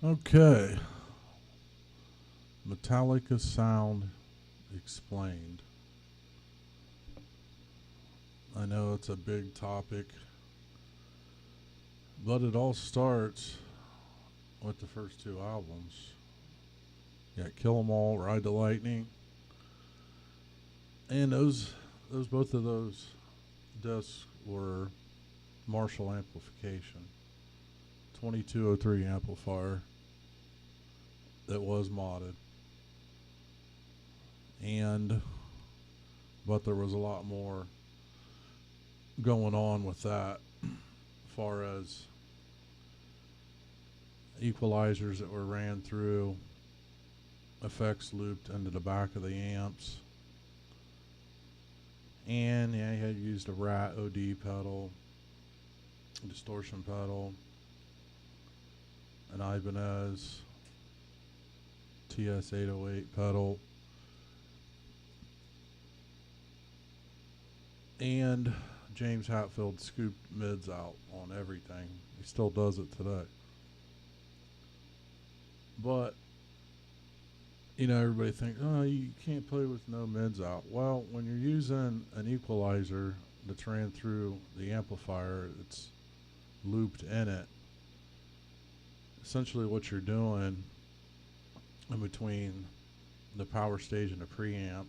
Okay, Metallica sound explained. I know it's a big topic, but it all starts with the first two albums. You got Kill 'Em All, Ride the Lightning, and those both of those discs were Marshall amplification, 2203 amplifier that was modded, and but there was a lot more going on with that, as far as equalizers that were ran through, effects looped into the back of the amps, and yeah, he had used a Rat OD pedal, a distortion pedal, an Ibanez TS-808 pedal, and James Hetfield scooped mids out on everything. He still does it today. But everybody thinks, oh, you can't play with no mids out. Well, when you're using an equalizer that's ran through the amplifier, it's looped in it. Essentially, what you're doing in between the power stage and the preamp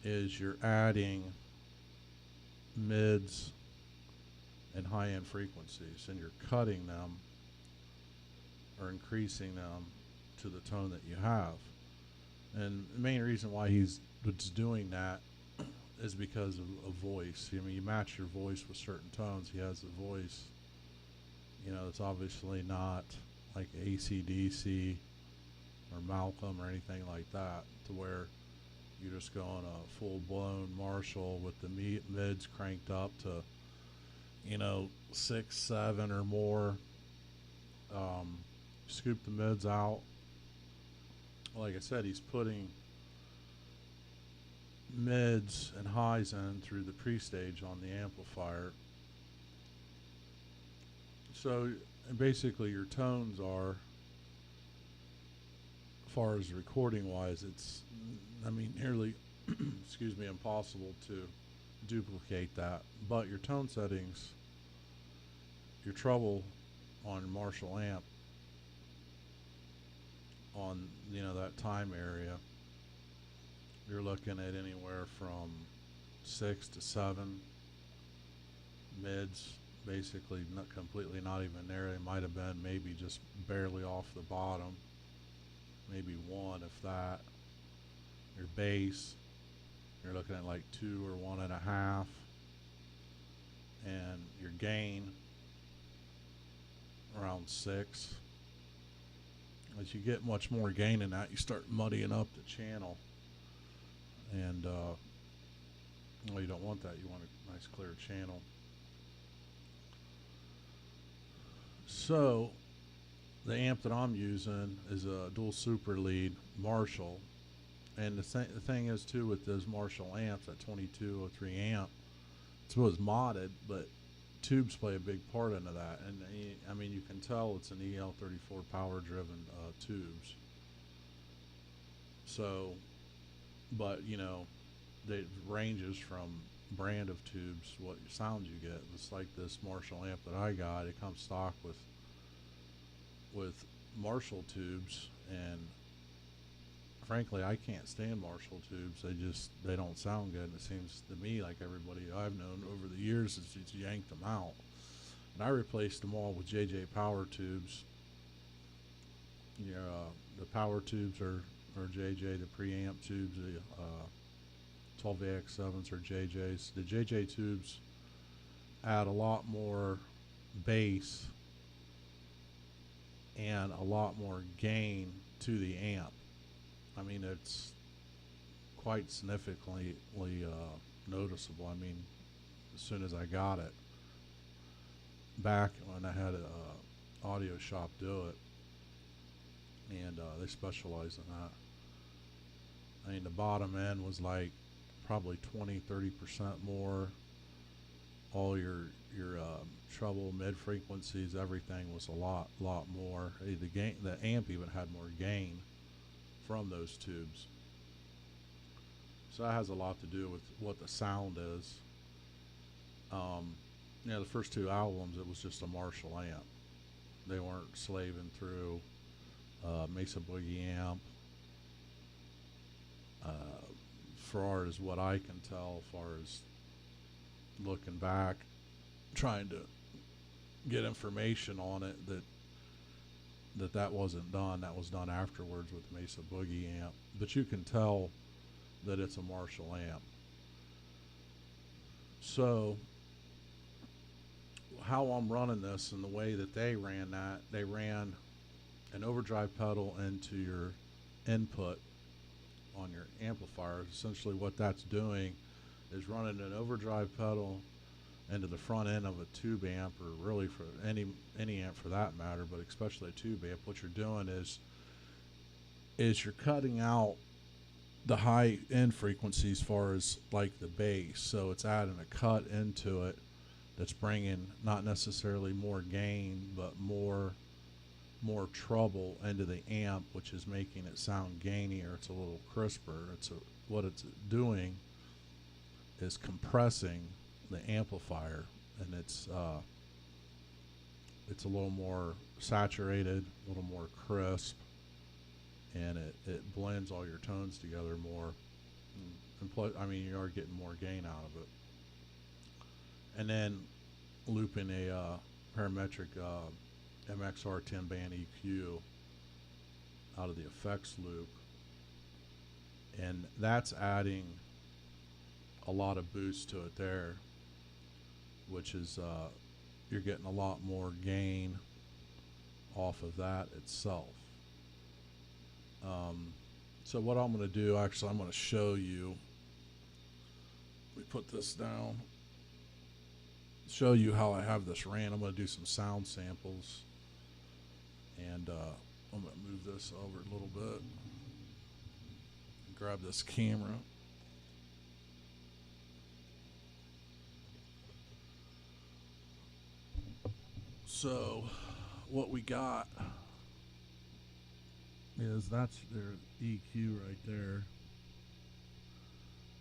is you're adding mids and high end frequencies, and you're cutting them or increasing them to the tone that you have. And the main reason why he's doing that is because of voice. I mean, you match your voice with certain tones. He has a voice, it's obviously not like AC/DC or Malcolm or anything like that, to where you're just going a full blown Marshall with the mids cranked up to 6, 7 or more. Scoop the mids out. Like I said, he's putting mids and highs in through the pre-stage on the amplifier. So basically your tones are, as far as recording wise, it's, nearly, excuse me, impossible to duplicate that. But your tone settings, your treble on Marshall amp, on that time area, you're looking at anywhere from 6 to 7 mids, basically not completely, not even there. They might have been maybe just barely off the bottom, maybe 1 if that. Your bass, you're looking at like 2 or 1.5, and your gain around 6. As you get much more gain in that, you start muddying up the channel, and well, you don't want that. You want a nice clear channel. So the amp that I'm using is a dual super lead Marshall, and the thing is too with those Marshall amps, that 2203 amp, it's was modded, but tubes play a big part into that. And you can tell it's an EL34 power driven tubes. So, but it ranges from brand of tubes, what sound you get. It's like this Marshall amp that I got. It comes stock with Marshall tubes, and frankly, I can't stand Marshall tubes. They don't sound good. And it seems to me like everybody I've known over the years has just yanked them out. And I replaced them all with JJ power tubes. The power tubes are JJ. The preamp tubes, the 12AX7s are JJs. The JJ tubes add a lot more bass and a lot more gain to the amp. It's quite significantly noticeable. As soon as I got it, back when I had a audio shop do it, and they specialize in that. The bottom end was like probably 20-30% more. All your treble, mid frequencies, everything was a lot more. The amp even had more gain from those tubes. So that has a lot to do with what the sound is. The first two albums, it was just a Marshall amp. They weren't slaving through Mesa Boogie amp. Far as what I can tell, as far as looking back, trying to get information on it, that wasn't done. That was done afterwards with Mesa Boogie amp. But you can tell that it's a Marshall amp. So how I'm running this and the way that they ran an overdrive pedal into your input on your amplifier. Essentially what that's doing is running an overdrive pedal into the front end of a tube amp, or really for any amp for that matter, but especially a tube amp. What you're doing is you're cutting out the high end frequencies as far as like the bass. So it's adding a cut into it that's bringing not necessarily more gain, but more treble into the amp, which is making it sound gainier. It's a little crisper. What it's doing is compressing the amplifier, and it's a little more saturated, a little more crisp, and it blends all your tones together more. And plus, you are getting more gain out of it. And then looping a parametric MXR 10 band EQ out of the effects loop, and that's adding a lot of boost to it there, which is you're getting a lot more gain off of that itself. So what I'm going to do, actually, I'm going to show you. We put this down. Show you how I have this ran. I'm going to do some sound samples, and I'm going to move this over a little bit. Grab this camera. So what we got is that's their EQ right there.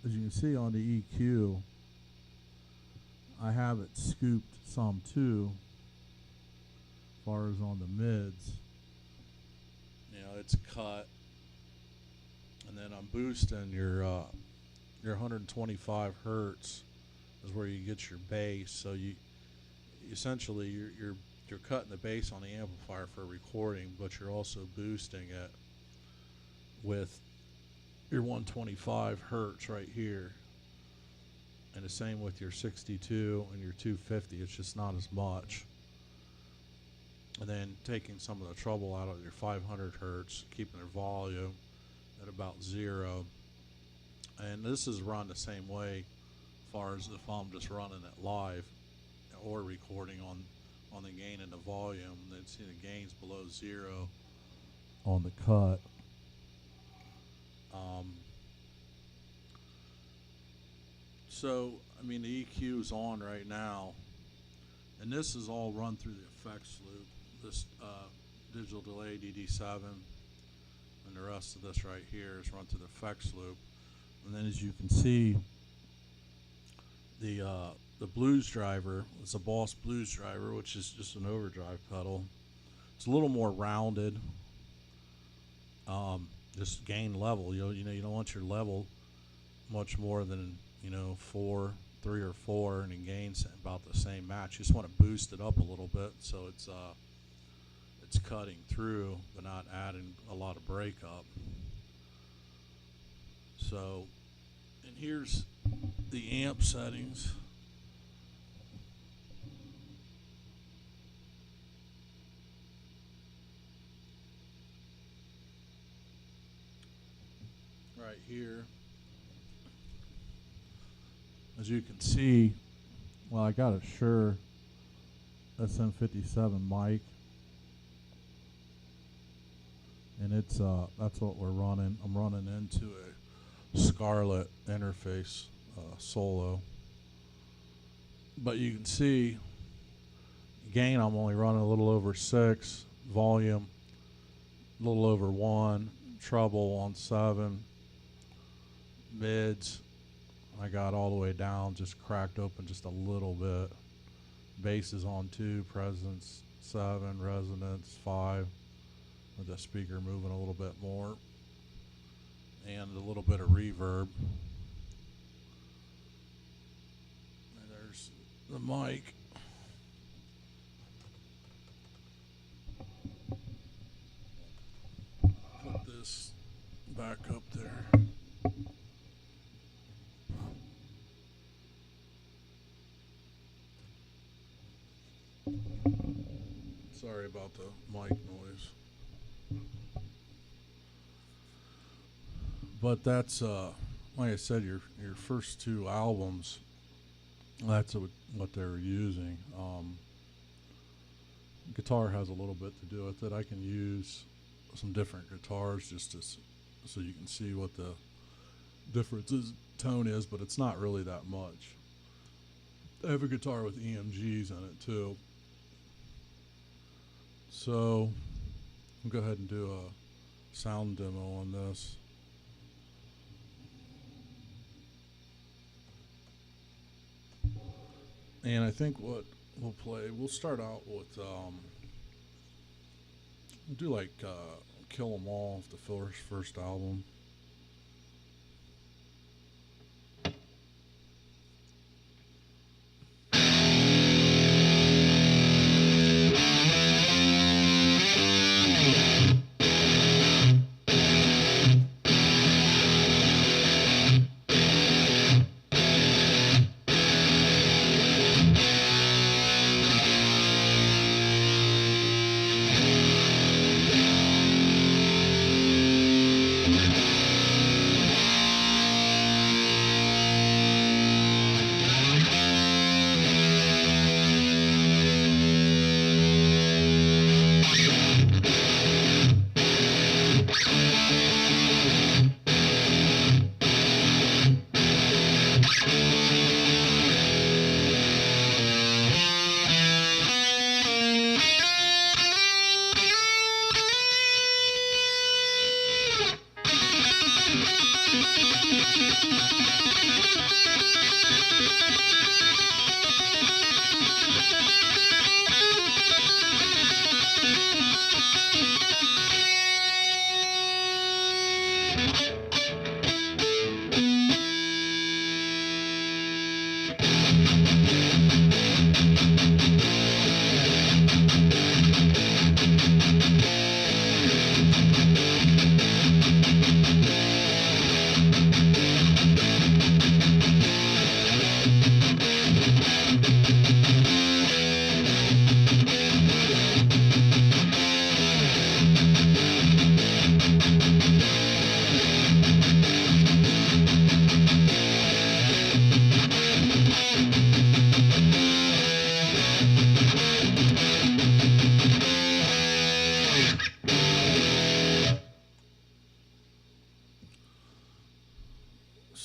As you can see on the EQ, I have it scooped some too, as far as on the mids. It's cut, and then I'm boosting your 125 hertz is where you get your bass. So you essentially you're cutting the bass on the amplifier for recording, but you're also boosting it with your 125 hertz right here. And the same with your 62 and your 250. It's just not as much. And then taking some of the treble out of your 500 hertz, keeping their volume at about 0. And this is run the same way as far as if I'm just running it live or recording on the gain and the volume. Then see the gain's below 0 on the cut. So the EQ is on right now, and this is all run through the effects loop. This digital delay DD7, and the rest of this right here is run through the effects loop. And then, as you can see, the blues driver, it's a Boss blues driver, which is just an overdrive pedal. It's a little more rounded, just gain level. You don't want your level much more than 3 or 4, and it gains about the same match. You just want to boost it up a little bit so it's cutting through but not adding a lot of breakup. So, and here's the amp settings. Right here. As you can see, well, I got a Shure SM57 mic, and it's that's what we're running. I'm running into a Scarlett interface solo, but you can see Gain, I'm only running a little over 6. Volume, a little over 1. Treble on 7. Mids, I got all the way down, just cracked open just a little bit. Bass is on 2. Presence 7. Resonance 5. With the speaker moving a little bit more. And a little bit of reverb. And there's the mic. Put this back up there. Sorry about the mic noise. But that's like I said, your first 2 albums. That's what they were using. Guitar has a little bit to do with it. I can use some different guitars just to so you can see what the difference tone is, but it's not really that much. I have a guitar with EMGs in it too. So I'll go ahead and do a sound demo on this. And I think what we'll start out with, we'll do like Kill 'Em All, the first album.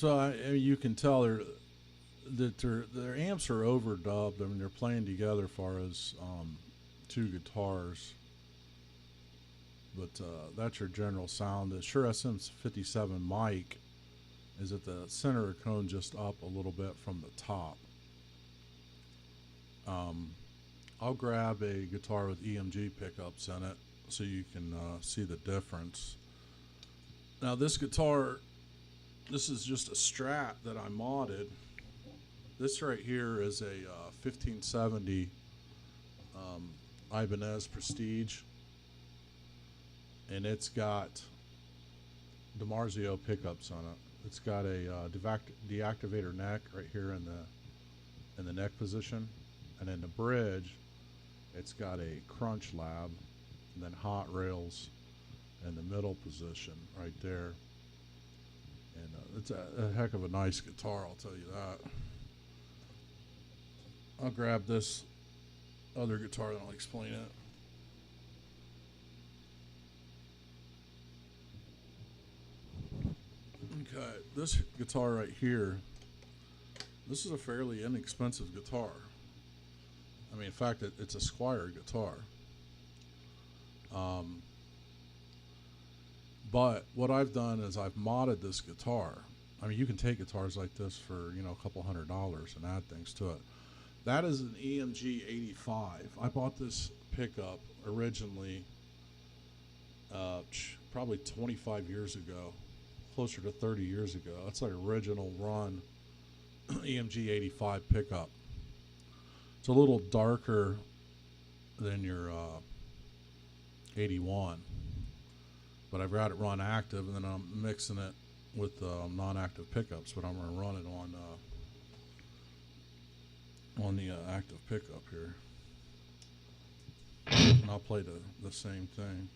So I mean, you can tell that their amps are overdubbed. I mean, they're playing together as far as 2 guitars. But that's your general sound. The Shure SM57 mic is at the center of the cone, just up a little bit from the top. I'll grab a guitar with EMG pickups in it so you can see the difference. Now this guitar, this is just a Strat that I modded. This right here is a 1570 Ibanez Prestige, and it's got DiMarzio pickups on it. It's got a deactivator neck right here in the neck position, and in the bridge, it's got a crunch lab, and then hot rails in the middle position right there. And it's a heck of a nice guitar, I'll tell you that. I'll grab this other guitar and I'll explain it. Okay, this guitar right here, this is a fairly inexpensive guitar. I mean, in fact, it's a Squire guitar. But what I've done is I've modded this guitar. I mean, you can take guitars like this for, you know, a couple $100 and add things to it. That is an EMG 85. I bought this pickup originally probably 25 years ago, closer to 30 years ago. That's like original run EMG 85 pickup. It's a little darker than your 81, but I've got it run active, and then I'm mixing it with non-active pickups, but I'm going to run it on the active pickup here, and I'll play the same thing.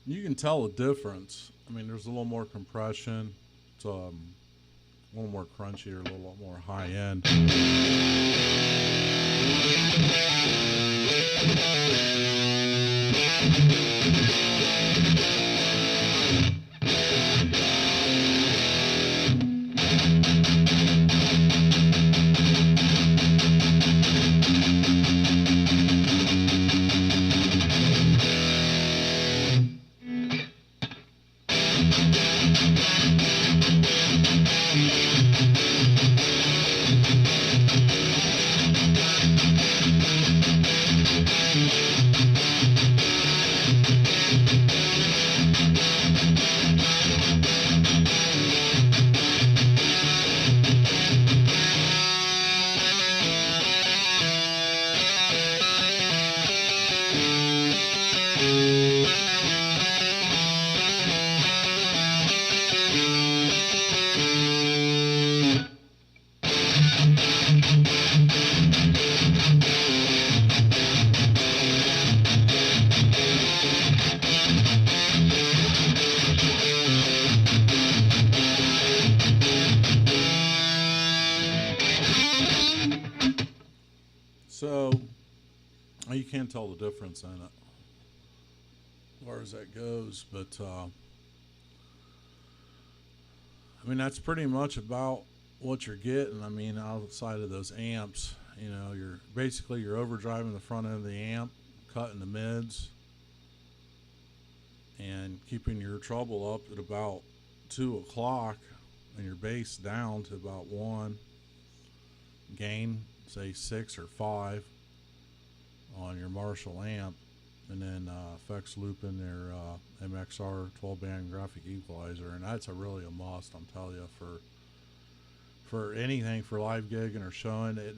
You can tell the difference. I mean, there's a little more compression. It's a little more crunchy, or a little more high end. So you can tell the difference in it as far as that goes, but I mean, that's pretty much about what you're getting. I mean, outside of those amps, you know, you're overdriving the front end of the amp, cutting the mids, and keeping your treble up at about 2 o'clock, and your bass down to about 1. Gain, say 6 or 5 on your Marshall amp, and then effects loop in their MXR 12-band graphic equalizer, and that's really a must. I'm telling you, for anything, for live gigging or showing it,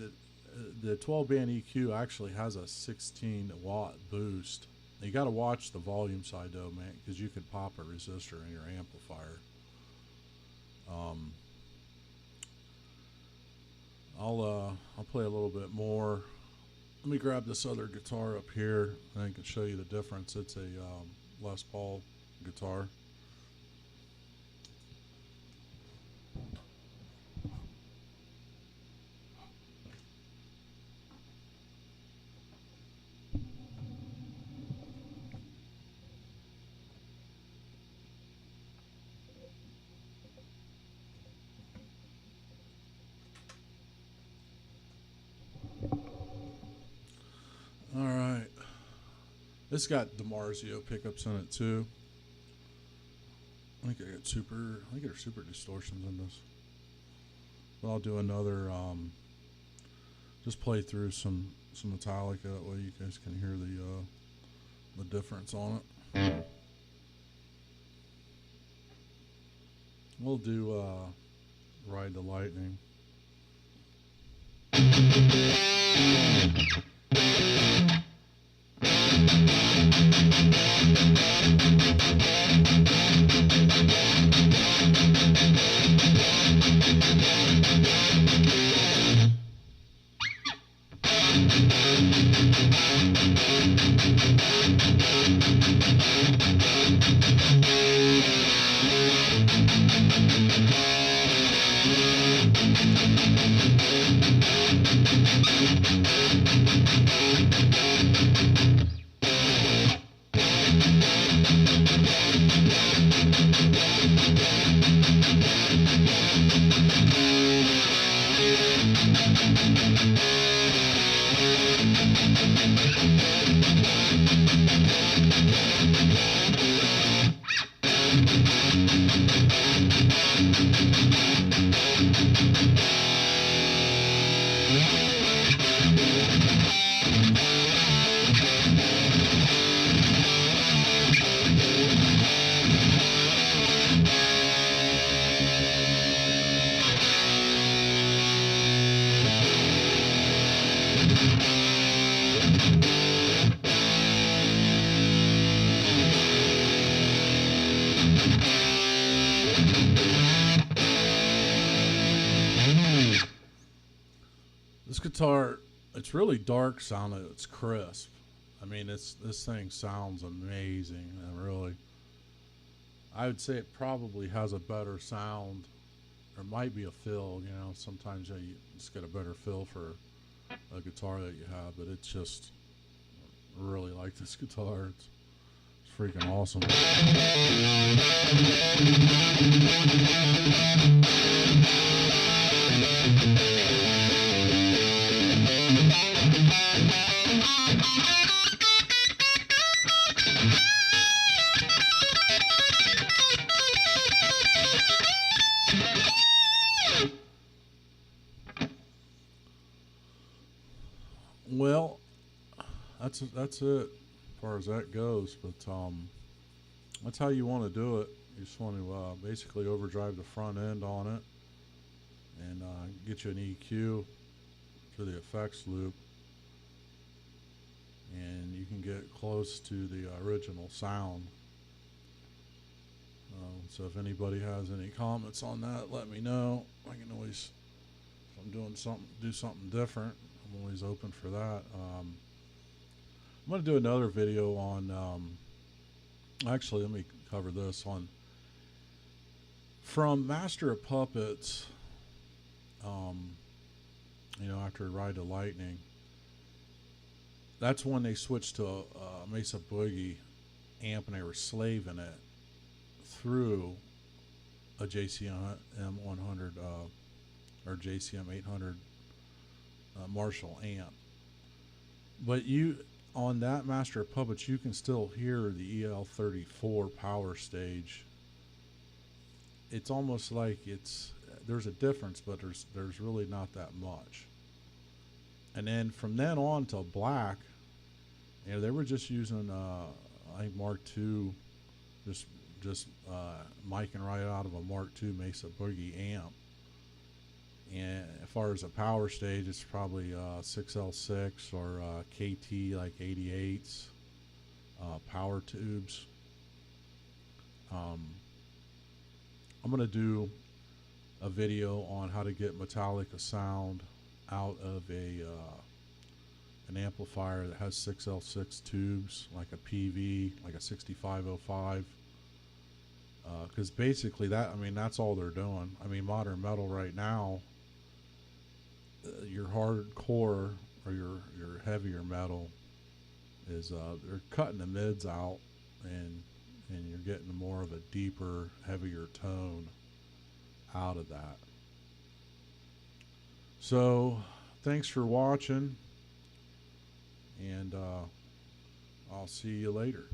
the 12-band EQ actually has a 16-watt boost. You got to watch the volume side though, man, because you could pop a resistor in your amplifier. I'll play a little bit more Let me grab this other guitar up here and I can show you the difference. It's a Les Paul guitar. All right. This got DiMarzio pickups in it too. I think there's super distortions in this. But I'll do another, just play through some Metallica, that way you guys can hear the difference on it. We'll do Ride the Lightning. This guitar, it's really dark sounding. It's crisp. I mean, this thing sounds amazing. And really, I would say it probably has a better sound. There might be a fill. You know, sometimes you just get a better feel for a guitar that you have. But it's just, I really like this guitar. It's freaking awesome. Well, that's it as far as that goes. But that's how you want to do it. You just want to basically overdrive the front end on it and get you an EQ for the effects loop, and you can get close to the original sound. So if anybody has any comments on that, let me know. I can always, if I'm doing something, do something different, I'm always open for that. I'm going to do another video on, actually, let me cover this on, from Master of Puppets, you know, after Ride the Lightning. That's when they switched to a Mesa Boogie amp, and they were slaving it through a JCM 100 or JCM 800 Marshall amp. But you, on that Master of Puppets, you can still hear the EL34 power stage. It's almost like there's a difference, but there's really not that much. And then from then on till Black, you know, they were just using I think Mark II, just micing right out of a Mark II Mesa Boogie amp. And as far as a power stage, it's probably 6L6 or KT like 88s, power tubes. I'm going to do a video on how to get Metallica sound out of an amplifier that has 6L6 tubes, like a PV, like a 6505. Because basically that, I mean, that's all they're doing. I mean, modern metal right now, your hardcore or your heavier metal is they're cutting the mids out, and you're getting more of a deeper, heavier tone out of that. So thanks for watching, and I'll see you later.